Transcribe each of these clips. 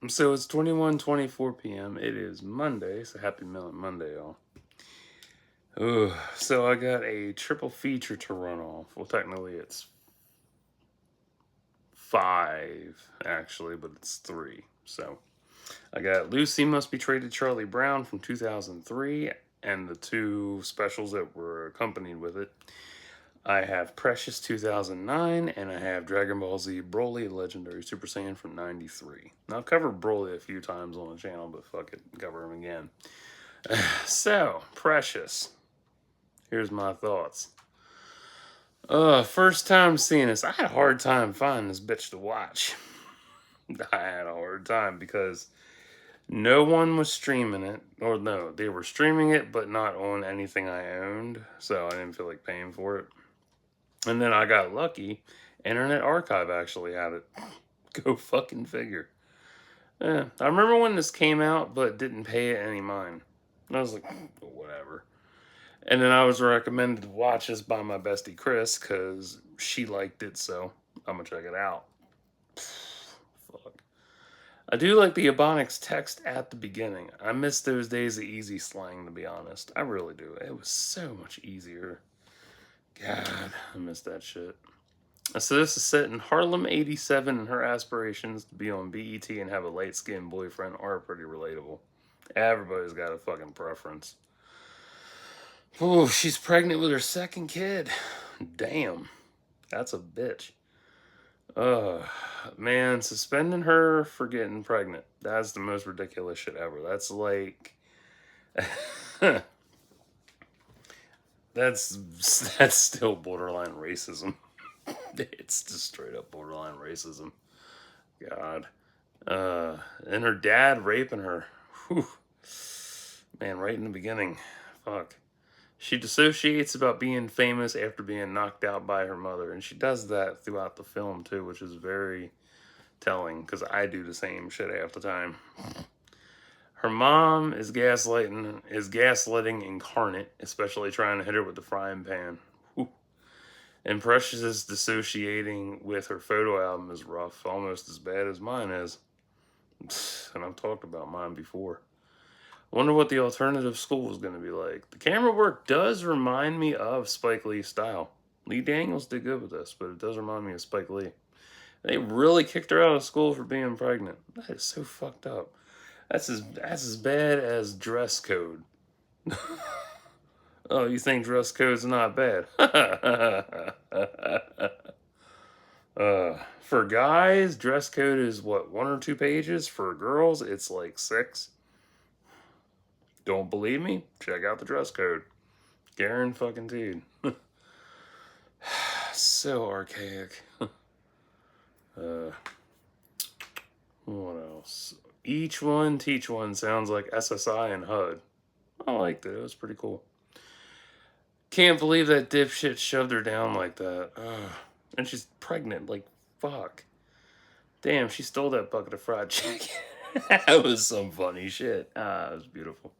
So it's 21:24 p.m. It is Monday, so happy Monday, y'all. Ooh, so I got a triple feature to run off. Well, technically it's five, actually, but it's three. So I got Lucy Must Be Traded Charlie Brown from 2003 and the two specials that were accompanied with it. I have Precious 2009, and I have DragonBallZ Broly Legendary Super Saiyan from 93. Now, I've covered Broly a few times on the channel, but fuck it, cover him again. So, Precious. Here's my thoughts. First time seeing this, I had a hard time finding this bitch to watch. I had a hard time because no one was streaming it. Or no, they were streaming it, but not on anything I owned. So I didn't feel like paying for it. And then I got lucky. Internet Archive actually had it. Go fucking figure. Yeah, I remember when this came out, but didn't pay it any mind. And I was like, whatever. And then I was recommended to watch this by my bestie Chris because she liked it, so I'm gonna check it out. Fuck. I do like the Ebonics text at the beginning. I miss those days of easy slang, to be honest. I really do. It was so much easier. God, I miss that shit. So this is set in Harlem, 87, and her aspirations to be on BET and have a light-skinned boyfriend are pretty relatable. Everybody's got a fucking preference. Oh, she's pregnant with her second kid. Damn. That's a bitch. Man, suspending her for getting pregnant. That's the most ridiculous shit ever. That's like... that's still borderline racism. It's just straight up borderline racism. God. And her dad raping her. Whew. Man, right in the beginning. Fuck. She dissociates about being famous after being knocked out by her mother. And she does that throughout the film, too, which is very telling, because I do the same shit half the time. Her mom is gaslighting incarnate, especially trying to hit her with the frying pan. Whew. And Precious's dissociating with her photo album is rough, almost as bad as mine is. And I've talked about mine before. I wonder what the alternative school is going to be like. The camera work does remind me of Spike Lee's style. Lee Daniels did good with this, but it does remind me of Spike Lee. They really kicked her out of school for being pregnant. That is so fucked up. That's as bad as dress code. Oh, you think dress code's not bad? For guys, dress code is what, 1 or 2 pages? For girls, it's like 6. Don't believe me? Check out the dress code. Guaranteed. So archaic. What else? Each one, teach one sounds like SSI and HUD. I liked it. It was pretty cool. Can't believe that dipshit shoved her down like that. And she's pregnant. Like, fuck. Damn, she stole that bucket of fried chicken. That was some funny shit. It was beautiful.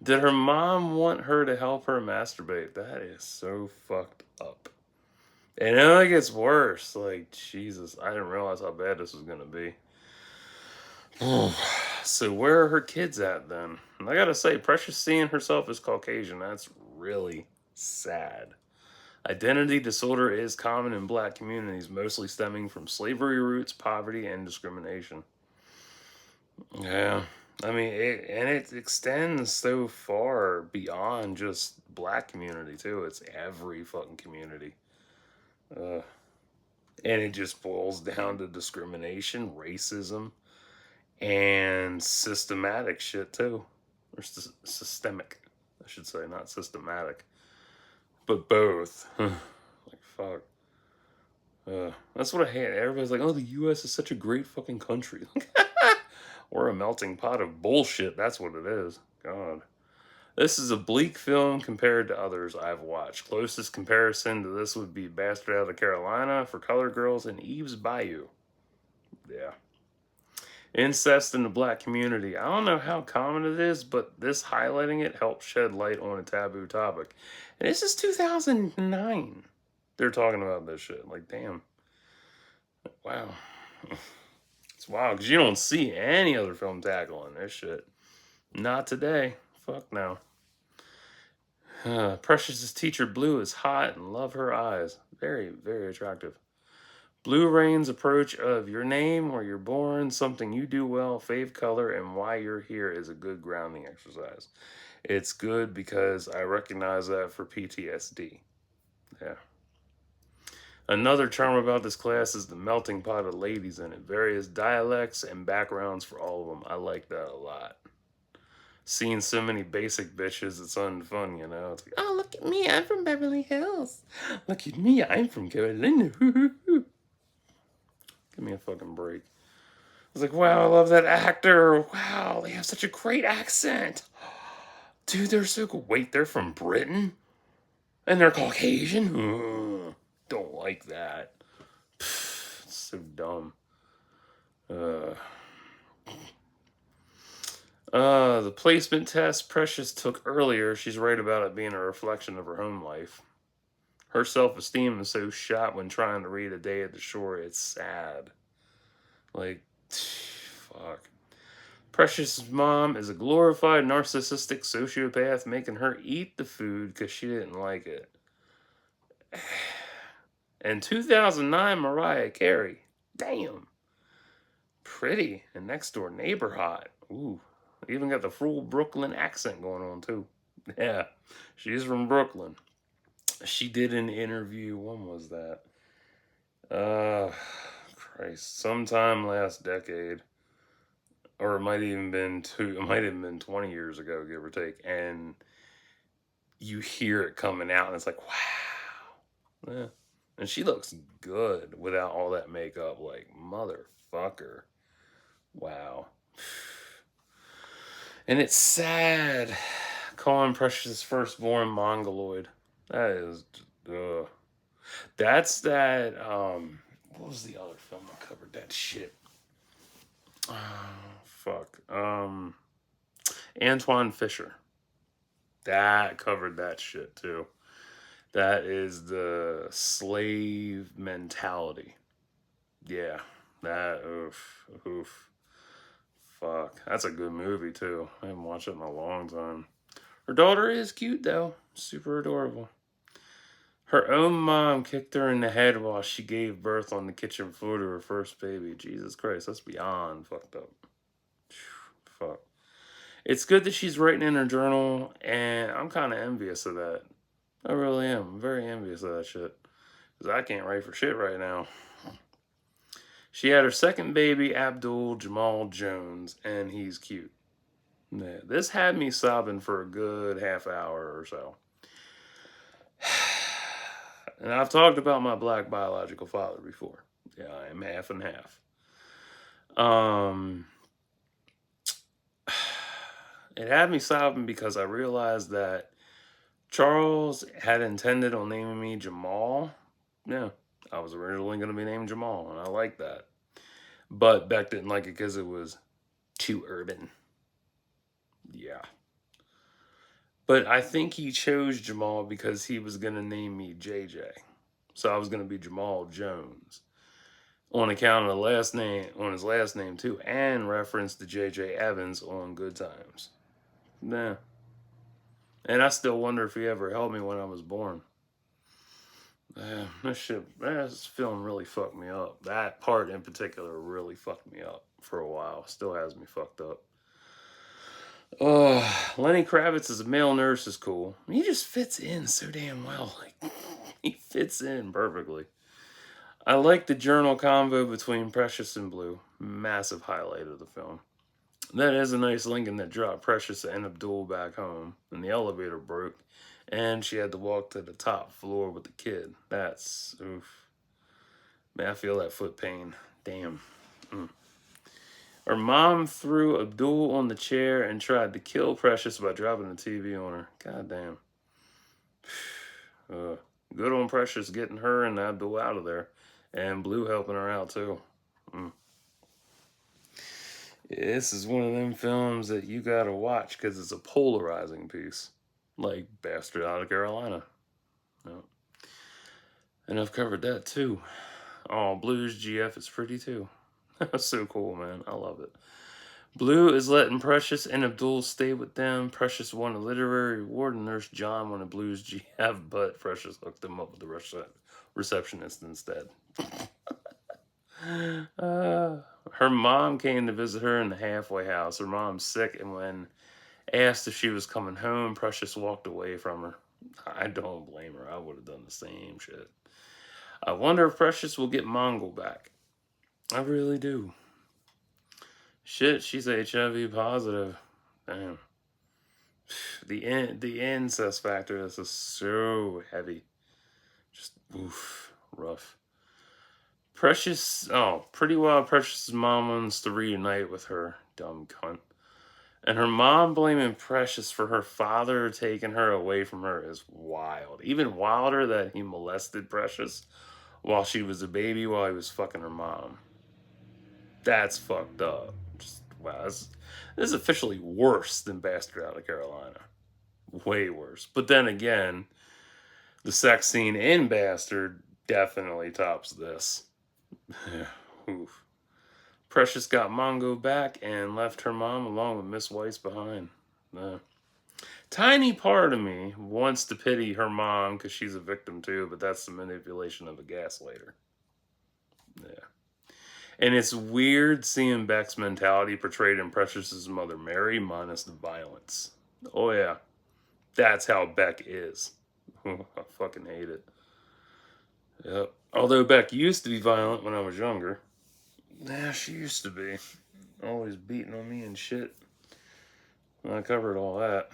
Did her mom want her to help her masturbate? That is so fucked up. And it only gets worse. Like, Jesus, I didn't realize how bad this was going to be. So where are her kids at then? And I gotta say, Precious seeing herself as Caucasian, that's really sad. Identity disorder is common in black communities, mostly stemming from slavery roots, poverty, and discrimination. Yeah. I mean, it extends so far beyond just black community, too. It's every fucking community. And it just boils down to discrimination, racism, and systematic shit, too. Or systemic, I should say, not systematic. But both. Like, fuck. That's what I hate. Everybody's like, oh, the U.S. is such a great fucking country. We're a melting pot of bullshit. That's what it is. God. This is a bleak film compared to others I've watched. Closest comparison to this would be Bastard Out of Carolina, For Colored Girls, and Eve's Bayou. Yeah. Incest in the black community. I don't know how common it is, but this highlighting it helps shed light on a taboo topic. And this is 2009. They're talking about this shit. Like, damn. Wow. It's It's wild because you don't see any other film tackling this shit. Not today. Fuck no. Precious's teacher Blue is hot and love her eyes. Very, very attractive. Blue Rain's approach of your name, where you're born, something you do well, fave color, and why you're here is a good grounding exercise. It's good because I recognize that for PTSD. Yeah. Another charm about this class is the melting pot of ladies in it. Various dialects and backgrounds for all of them. I like that a lot. Seeing so many basic bitches, it's unfun, you know? It's like, oh, look at me, I'm from Beverly Hills. Look at me, I'm from Carolina. Give me a fucking break. It's like, wow, I love that actor. Wow, they have such a great accent. Dude, they're so cool. Wait, they're from Britain? And they're Caucasian? Don't like that. It's so dumb. The placement test Precious took earlier, she's right about it being a reflection of her home life. Her self-esteem is so shot when trying to read A Day at the Shore, it's sad. Like, fuck. Precious's mom is a glorified narcissistic sociopath, making her eat the food because she didn't like it. And 2009 Mariah Carey. Damn. Pretty and next door neighbor hot. Ooh. Even got the full Brooklyn accent going on too. Yeah. She's from Brooklyn. She did an interview. When was that? Christ. Sometime last decade. Or it might even been 20 years ago, give or take. And you hear it coming out and it's like, wow. Yeah. And she looks good without all that makeup. Like, motherfucker. Wow. And it's sad calling Precious' firstborn Mongoloid. That is, that's that, what was the other film that covered that shit? Oh, fuck. Antoine Fisher. That covered that shit too. That is the slave mentality. Yeah. That, oof. Fuck. That's a good movie too. I haven't watched it in a long time. Her daughter is cute though. Super adorable. Her own mom kicked her in the head while she gave birth on the kitchen floor to her first baby. Jesus Christ, that's beyond fucked up. Fuck. It's good that she's writing in her journal, and I'm kind of envious of that. I really am. I'm very envious of that shit. Because I can't write for shit right now. She had her second baby, Abdul Jamal Jones, and he's cute. Yeah, this had me sobbing for a good half hour or so. And I've talked about my black biological father before. Yeah, I am half and half. It had me sobbing because I realized that Charles had intended on naming me Jamal. Yeah, I was originally going to be named Jamal, and I like that. But Beck didn't like it because it was too urban. Yeah. But I think he chose Jamal because he was going to name me JJ. So I was going to be Jamal Jones. On account of the last name, on his last name too, and reference to J.J. Evans on Good Times. Nah. And I still wonder if he ever held me when I was born. This film really fucked me up. That part in particular really fucked me up for a while. Still has me fucked up. Lenny Kravitz as a male nurse is cool. He just fits in so damn well. Like, he fits in perfectly. I like the journal convo between Precious and Blue. Massive highlight of the film. That is a nice Lincoln that dropped Precious and Abdul back home, and the elevator broke, and she had to walk to the top floor with the kid. That's, oof. Man, I feel that foot pain. Damn. Her mom threw Abdul on the chair and tried to kill Precious by dropping the TV on her. God damn. Good on Precious getting her and Abdul out of there. And Blue helping her out too. This is one of them films that you gotta watch because it's a polarizing piece. Like Bastard Out of Carolina. No. And I've covered that too. Oh, Blue's GF is pretty too. That's so cool, man. I love it. Blue is letting Precious and Abdul stay with them. Precious won a literary award, and Nurse John won a Blues GF, but Precious hooked them up with the receptionist instead. Uh, her mom came to visit her in the halfway house. Her mom's sick, and when asked if she was coming home, Precious walked away from her. I don't blame her. I would have done the same shit. I wonder if Precious will get Mongol back. I really do. Shit, she's HIV positive. Damn. The incest factor, this is so heavy. Just oof, rough. Precious, oh, pretty well. Precious's mom wants to reunite with her, dumb cunt. And her mom blaming Precious for her father taking her away from her is wild. Even wilder that he molested Precious while she was a baby while he was fucking her mom. That's fucked up. Just, wow, this is officially worse than Bastard Out of Carolina. Way worse. But then again, the sex scene in Bastard definitely tops this. Oof. Precious got Mongo back and left her mom along with Miss Weiss behind. Tiny part of me wants to pity her mom because she's a victim too, but that's the manipulation of a gaslighter. Yeah. And it's weird seeing Beck's mentality portrayed in Precious's mother Mary minus the violence. Oh yeah. That's how Beck is. I fucking hate it. Yep. Although Beck used to be violent when I was younger. Yeah, she used to be. Always beating on me and shit. I covered all that.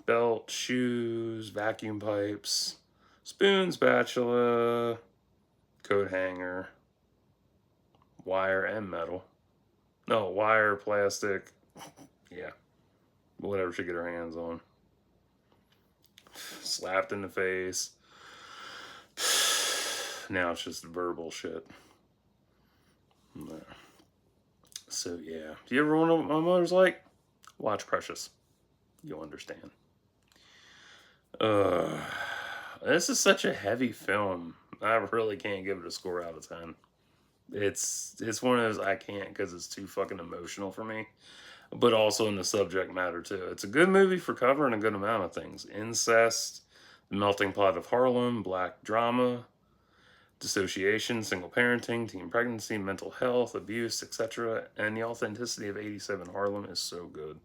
Belt, shoes, vacuum pipes, spoon, spatula, coat hanger, wire and metal. No, wire, plastic. Yeah. Whatever she get her hands on. Slapped in the face. Now it's just verbal shit. So yeah. Do you ever wonder what my mother's like? Watch Precious. You'll understand. This is such a heavy film. I really can't give it a score out of 10. It's one of those I can't because it's too fucking emotional for me. But also in the subject matter too. It's a good movie for covering a good amount of things. Incest, the melting pot of Harlem, black drama, dissociation, single parenting, teen pregnancy, mental health, abuse, etc. And the authenticity of 87 Harlem is so good.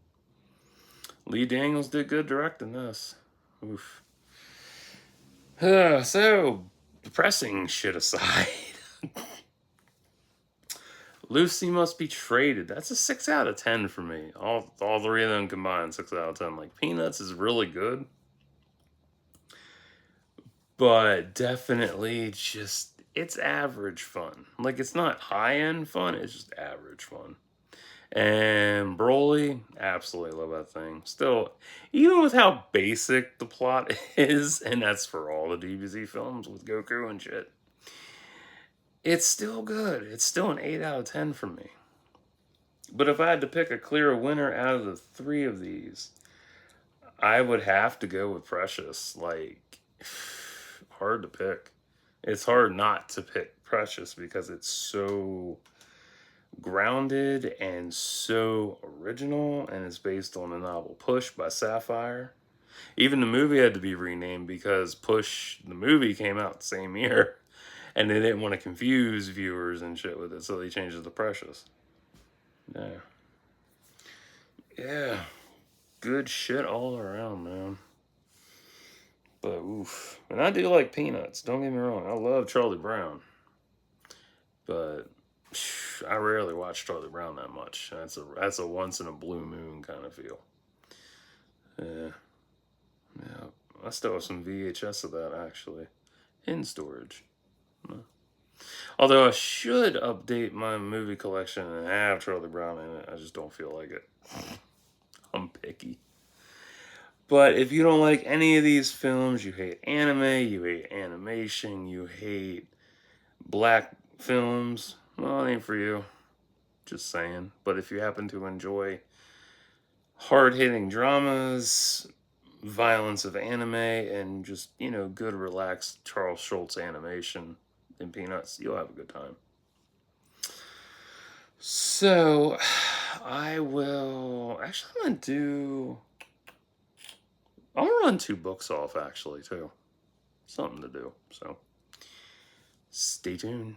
Lee Daniels did good directing this. Oof. So, depressing shit aside. Lucy Must Be Traded. That's a 6 out of 10 for me. All three of them combined, 6 out of 10. Like, Peanuts is really good. But definitely just, it's average fun. Like, it's not high-end fun, it's just average fun. And Broly, absolutely love that thing. Still, even with how basic the plot is, and that's for all the DBZ films with Goku and shit, it's still good. It's still an 8 out of 10 for me. But if I had to pick a clear winner out of the three of these, I would have to go with Precious. Like, hard to pick. It's hard not to pick Precious because it's so grounded and so original, and it's based on the novel Push by Sapphire. Even the movie had to be renamed because Push, the movie, came out the same year, and they didn't want to confuse viewers and shit with it, so they changed it to Precious. Yeah. Yeah. Good shit all around, man. But oof. And I do like Peanuts, don't get me wrong. I love Charlie Brown. But I rarely watch Charlie Brown that much. That's a once in a blue moon kind of feel. Yeah. Yeah. I still have some VHS of that actually. In storage. Although I should update my movie collection and have Charlie Brown in it. I just don't feel like it. I'm picky. But if you don't like any of these films, you hate anime, you hate animation, you hate black films, well, it ain't for you. Just saying. But if you happen to enjoy hard-hitting dramas, violence of anime, and just, good, relaxed Charles Schultz animation in Peanuts, you'll have a good time. So I will actually. I'm gonna run 2 books off actually too. Something to do. So stay tuned.